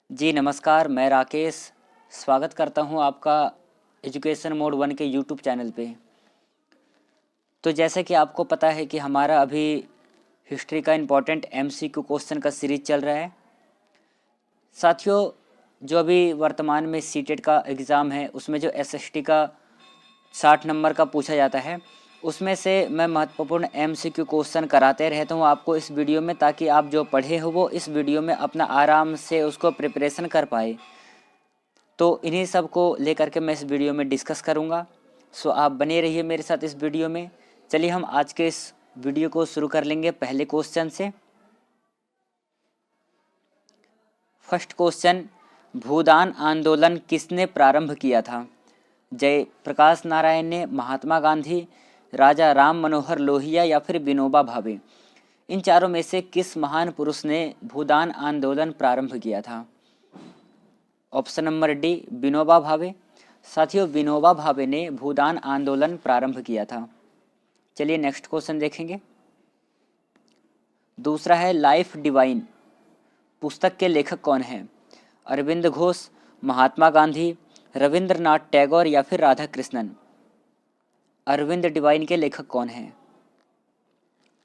जी नमस्कार, मैं राकेश स्वागत करता हूं आपका एजुकेशन मोड 1 के यूट्यूब चैनल पे। तो जैसे कि आपको पता है कि हमारा अभी हिस्ट्री का इम्पोर्टेंट एमसीक्यू क्वेश्चन का सीरीज चल रहा है। साथियों, जो अभी वर्तमान में सीटेट का एग्ज़ाम है उसमें जो एसएसटी का 60 नंबर का पूछा जाता है उसमें से मैं महत्वपूर्ण एमसीक्यू क्वेश्चन कराते रहता हूँ आपको इस वीडियो में, ताकि आप जो पढ़े हो वो इस वीडियो में अपना आराम से उसको प्रिपरेशन कर पाए। तो इन्हीं सब को लेकर के मैं इस वीडियो में डिस्कस करूंगा। सो आप बने रहिए मेरे साथ इस वीडियो में। चलिए हम आज के इस वीडियो को शुरू कर लेंगे पहले क्वेश्चन से। फर्स्ट क्वेश्चन, भूदान आंदोलन किसने प्रारंभ किया था? जयप्रकाश नारायण ने, महात्मा गांधी, राजा राम मनोहर लोहिया या फिर विनोबा भावे। इन चारों में से किस महान पुरुष ने भूदान आंदोलन प्रारंभ किया था? Option number D, Vinoba Bhave. साथियों, विनोबा भावे ने भूदान आंदोलन प्रारंभ किया था। चलिए नेक्स्ट क्वेश्चन देखेंगे। दूसरा है, लाइफ डिवाइन पुस्तक के लेखक कौन हैं? अरविंद घोष, महात्मा गांधी, रविंद्रनाथ टैगोर या फिर राधा कृष्णन। अरविंद डिवाइन के लेखक कौन हैं?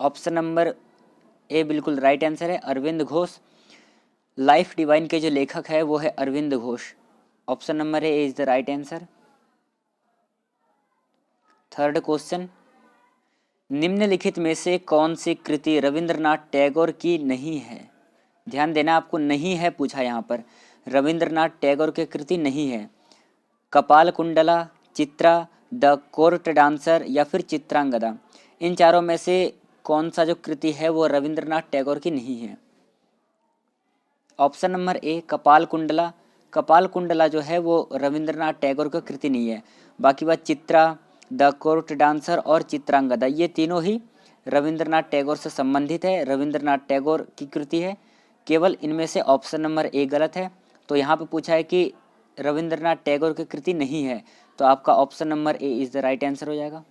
ऑप्शन नंबर ए बिल्कुल राइट आंसर है, अरविंद घोष। लाइफ डिवाइन के जो लेखक है वो है Arvind Ghosh. Option number A is the right answer. Third question, निम्नलिखित में से कौन सी कृति रविंद्रनाथ टैगोर की नहीं है? ध्यान देना, आपको नहीं है पूछा यहाँ पर। रविंद्रनाथ टैगोर की कृति नहीं है। कपाल Kundla, Chitra, the court dancer या फिर चित्रांगदा। इन चारों में से कौन सा जो कृति है वो रविंद्रनाथ टैगोर की नहीं है? ऑप्शन नंबर ए, कपाल कुंडला। कपाल कुंडला जो है वो रविंद्रनाथ टैगोर की कृति नहीं है। बाकी बात चित्रा, द कोर्ट डांसर और चित्रांगदा, ये तीनों ही रविंद्रनाथ टैगोर से संबंधित है, रविंद्रनाथ टैगोर की कृति है। केवल इनमें से ऑप्शन नंबर ए गलत है। तो यहाँ पे पूछा है कि रविंद्रनाथ टैगोर की कृति नहीं है, तो आपका option number A is the right answer हो जाएगा।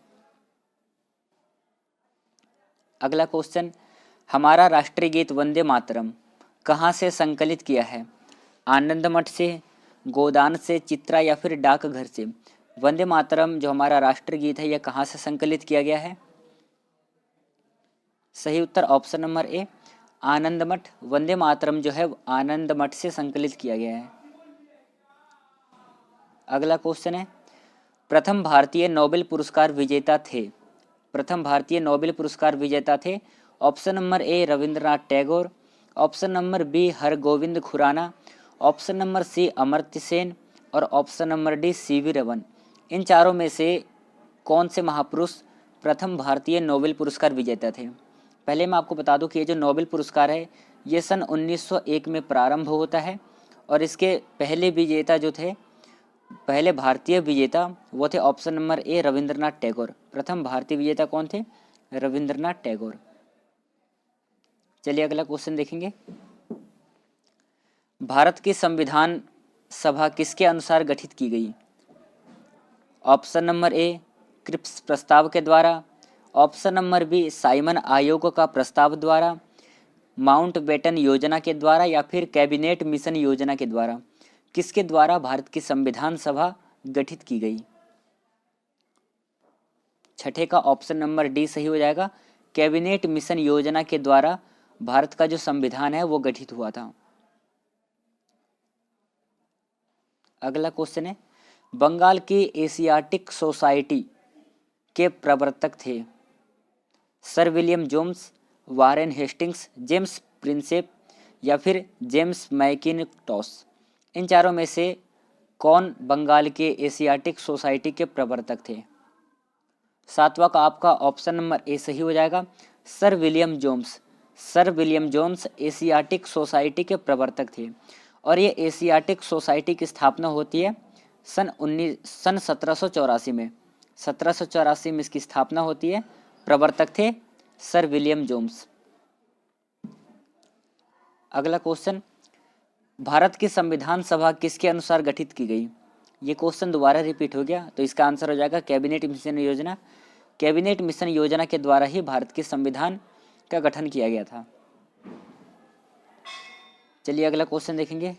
अगला क्वेश्चन, हमारा राष्ट्रीय गीत वंदे मातरम कहाँ से संकलित किया है? आनंद मठ से, गोदान से, चित्रा या फिर डाकघर से। वंदे मातरम जो हमारा राष्ट्रीय गीत है यह कहाँ से संकलित किया गया है? सही उत्तर ऑप्शन नंबर ए, आनंद मठ। वंदे मातरम जो है आनंद मठ से संकलित किया गया है। अगला क्वेश्चन है, प्रथम भारतीय नोबेल पुरस्कार विजेता थे। प्रथम भारतीय नोबेल पुरस्कार विजेता थे। Option number A, Rabindranath Tagore. Option number B, Hargobind Khorana. Option number C, Amartya Sen और option number D, C V Raman. इन चारों में से कौन से महापुरुष प्रथम भारतीय नोबेल पुरस्कार विजेता थे? पहले मैं आपको बता दूं कि ये जो नोबेल पुरस्कार है ये सन 1901 में प्रारंभ होता है और इसके पहले विजेता जो थे, पहले भारतीय विजेता वो थे option number A, Rabindranath Tagore. प्रथम भारतीय विजेता कौन थे? रविंद्रनाथ टैगोर। चलिए अगला क्वेश्चन देखेंगे। भारत की संविधान सभा किसके अनुसार गठित की गई? ऑप्शन नंबर ए, क्रिप्स प्रस्ताव के द्वारा। ऑप्शन नंबर बी, साइमन आयोग का प्रस्ताव द्वारा, माउंटबेटन योजना के द्वारा या फिर कैबिनेट मिशन योजना के द्वारा। किसके द्वारा भारत की संविधान सभा गठित की गई? छठे का ऑप्शन नंबर डी सही हो जाएगा। कैबिनेट मिशन योजना के द्वारा भारत का जो संविधान है वो गठित हुआ था। अगला क्वेश्चन है, बंगाल की एशियाटिक सोसाइटी के प्रवर्तक थे sir William Jones, Warren Hastings, James Prinsep या फिर जेम्स मैकिनटॉस। इन चारों में से कौन बंगाल के एशियाटिक सोसाइटी के प्रवर्तक थे? सातवां का आपका ऑप्शन नंबर ए सही हो जाएगा, sir William Jones. Sir William Jones Asiatic society के प्रवर्तक थे और ये एशियाटिक सोसाइटी की स्थापना होती है सन 1784 में। 1784 में इसकी स्थापना होती है। प्रवर्तक थे सर विलियम जोन्स। अगला क्वेश्चन, भारत की संविधान सभा किसके अनुसार गठित की गई? ये क्वेश्चन दोबारा रिपीट हो गया, तो इसका आंसर हो जाएगा कैबिनेट मिशन योजना। कैबिनेट मिशन योजना के द्वारा ही भारत के संविधान का गठन किया गया था। चलिए अगला क्वेश्चन देखेंगे।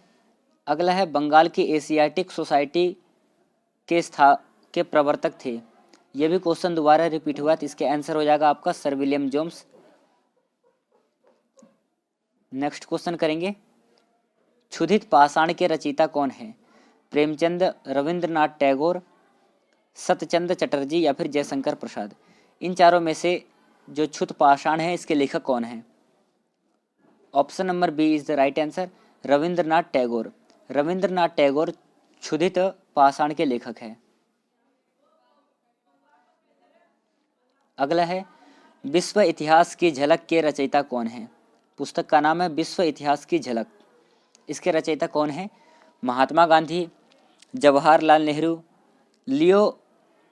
अगला है बंगाल की एशियाटिक सोसाइटी के प्रवर्तक थे। यह भी क्वेश्चन दोबारा रिपीट हुआ, तो इसके आंसर हो जाएगा आपका sir William Jones. Next question करेंगे, क्षुधित पाषाण के रचयिता कौन है? प्रेमचंद, रविंद्रनाथ टैगोर, सत्यचंद्र चटर्जी या फिर जयशंकर प्रसाद। इन चारों में से जो क्षुध पाषाण है इसके लेखक कौन है? Option number B is the right answer, Rabindranath Tagore. Rabindranath Tagore Kshudhita Pashan के लेखक हैं। अगला है विश्व इतिहास की झलक के रचयिता कौन है? पुस्तक का नाम है विश्व इतिहास की झलक। इसके रचयिता कौन है? महात्मा गांधी, जवाहरलाल नेहरू, लियो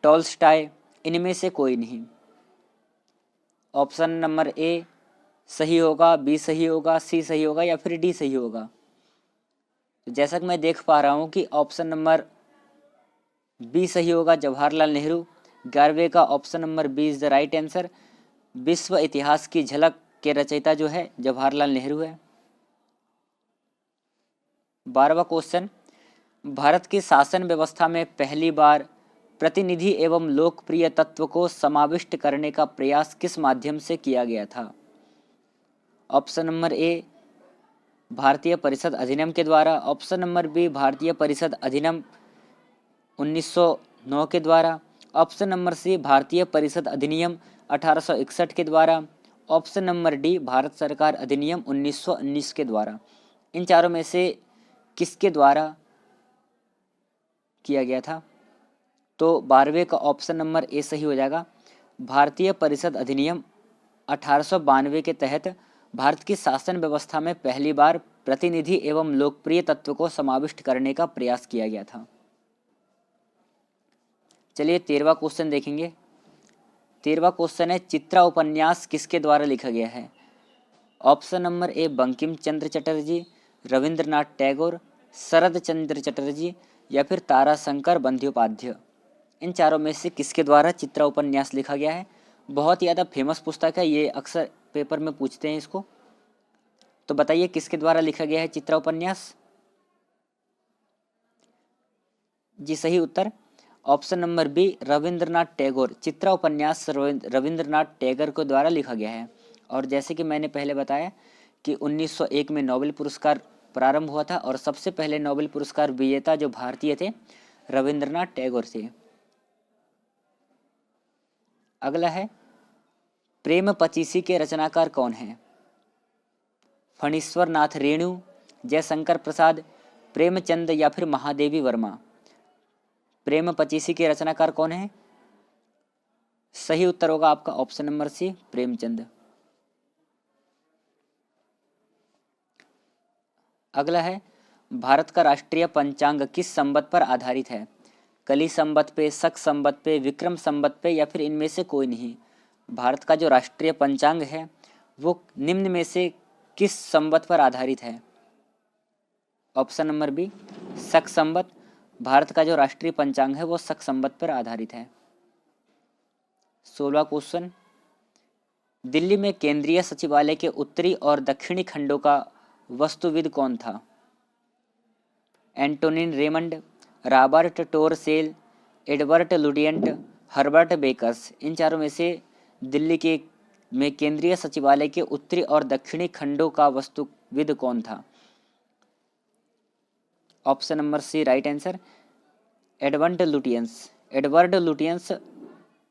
टॉल्स्टॉय, इनमें से कोई नहीं। ऑप्शन नंबर ए सही होगा, बी सही होगा, सी सही होगा या फिर डी सही होगा। तो जैसा कि मैं देख पा रहा हूँ कि ऑप्शन नंबर बी सही होगा, जवाहरलाल नेहरू। 11वें का option number B is the right answer. विश्व इतिहास की झलक के रचयिता जो है जवाहरलाल नेहरू है। 12वां क्वेश्चन, भारत की शासन व्यवस्था में पहली बार प्रतिनिधि एवं लोकप्रिय तत्व को समाविष्ट करने का प्रयास किस माध्यम से किया गया था? ऑप्शन नंबर ए भारतीय परिषद अधिनियम के द्वारा, ऑप्शन नंबर बी भारतीय परिषद अधिनियम 1909 के द्वारा, ऑप्शन नंबर सी भारतीय परिषद अधिनियम 1861 के द्वारा, ऑप्शन नंबर डी भारत सरकार अधिनियम 1919 के द्वारा। इन चारों में से किसके द्वारा किया गया था? तो 12वें का ऑप्शन नंबर ए सही हो जाएगा। भारतीय परिषद अधिनियम 1892 के तहत भारत की शासन व्यवस्था में पहली बार प्रतिनिधि एवं लोकप्रिय तत्व को समाविष्ट करने का प्रयास किया गया था। चलिए 13वां क्वेश्चन देखेंगे। 13वां क्वेश्चन है, चित्रा उपन्यास किसके द्वारा लिखा गया है? ऑप्शन नंबर ए बंकिम चंद्र चटर्जी, रविंद्रनाथ टैगोर, शरद चंद्र चटर्जी या फिर ताराशंकर बंद्योपाध्याय। इन चारों में से किसके द्वारा चित्रा उपन्यास लिखा गया है? बहुत ही ज़्यादा फेमस पुस्तक है, ये अक्सर पेपर में पूछते हैं इसको। तो बताइए किसके द्वारा लिखा गया है चित्रा उपन्यास? जी सही उत्तर option number B Rabindranath Tagore. Chitra उपन्यास रविंद्रनाथ टैगोर के द्वारा लिखा गया है। और जैसे कि मैंने पहले बताया कि 1901 में नोबेल पुरस्कार प्रारंभ हुआ था और सबसे पहले नोबेल पुरस्कार विजेता जो भारतीय थे रविंद्रनाथ टैगोर थे। अगला है, प्रेम पचीसी के रचनाकार कौन है? फणीश्वर नाथ रेणु, जयशंकर प्रसाद, प्रेमचंद या फिर महादेवी वर्मा। प्रेम पचीसी के रचनाकार कौन है? सही उत्तर होगा आपका ऑप्शन नंबर सी प्रेमचंद। अगला है, भारत का राष्ट्रीय पंचांग किस संवत पर आधारित है? कली संवत पे, शक संवत पे, विक्रम संवत पे या फिर इनमें से कोई नहीं। भारत का जो राष्ट्रीय पंचांग है वो निम्न में से किस संवत पर आधारित है? ऑप्शन नंबर बी शक संवत। भारत का जो राष्ट्रीय पंचांग है वो शक संवत पर आधारित है। 16वां क्वेश्चन, दिल्ली में केंद्रीय सचिवालय के उत्तरी और दक्षिणी खंडों का वास्तुविद कौन था? Antonin Raymond, Robert Tor Russell, Edward Lutyens, Herbert Bakers. इन चारों में से दिल्ली के में केंद्रीय सचिवालय के उत्तरी और दक्षिणी खंडों का वास्तुविद कौन था? Option number C right answer Edward Lutyens. Edward Lutyens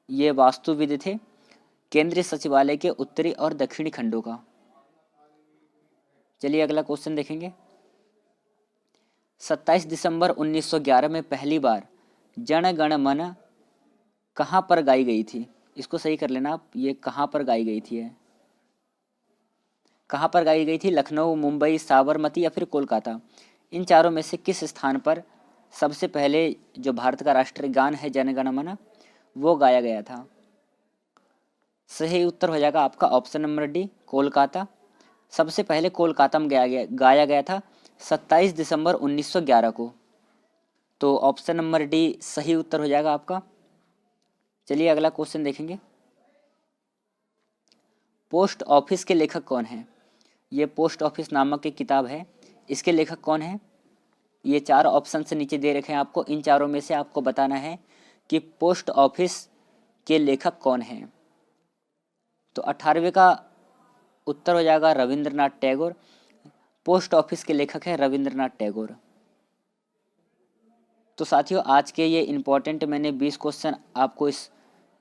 ये वास्तुविद थे केंद्रीय सचिवालय के उत्तरी और दक्षिणी खंडों का। चलिए अगला क्वेश्चन देखेंगे। 27 दिसंबर 1911 में पहली बार जन गण मन कहाँ पर गाई गई थी? इसको सही कर लेना आप, ये कहाँ पर गाई गई थी है? कहाँ पर गाई गई थी? लखनऊ, मुंबई, साबरमती या फिर कोलकाता। इन चारों में से किस स्थान पर सबसे पहले जो भारत का राष्ट्रीय गान है जन गण मन वो गाया गया था? सही उत्तर हो जाएगा आपका ऑप्शन नंबर डी कोलकाता। सबसे पहले कोलकाता में गाया गया था 27 दिसंबर 1911 को। तो ऑप्शन नंबर डी सही उत्तर हो जाएगा आपका। चलिए अगला क्वेश्चन देखेंगे। पोस्ट ऑफिस के लेखक कौन है? ये पोस्ट ऑफिस नामक एक किताब है, इसके लेखक कौन है? ये 4 ऑप्शन से नीचे दे रखे हैं आपको। इन चारों में से आपको बताना है कि पोस्ट ऑफिस के लेखक कौन हैं। तो 18वें का उत्तर हो जाएगा रविंद्रनाथ टैगोर। पोस्ट ऑफिस के लेखक हैं रविंद्रनाथ टैगोर। तो साथियों, आज के ये इम्पोर्टेंट मैंने 20 क्वेश्चन आपको इस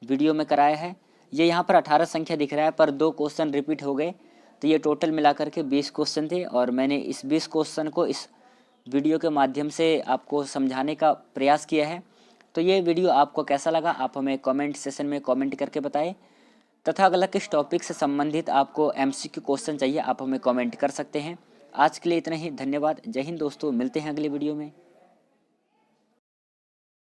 वीडियो में कराया है। ये यहाँ पर 18 संख्या दिख रहा है, पर 2 क्वेश्चन रिपीट हो गए, तो ये टोटल मिलाकर के 20 क्वेश्चन थे और मैंने इस 20 क्वेश्चन को इस वीडियो के माध्यम से आपको समझाने का प्रयास किया है। तो ये वीडियो आपको कैसा लगा, आप हमें कमेंट सेशन में कमेंट करके बताएं, तथा अगला किस टॉपिक से संबंधित आपको MCQ क्वेश्चन चाहिए आप हमें कमेंट कर सकते हैं। आज के लिए इतना ही, धन्यवाद। जय हिंद दोस्तों, मिलते हैं अगले वीडियो में।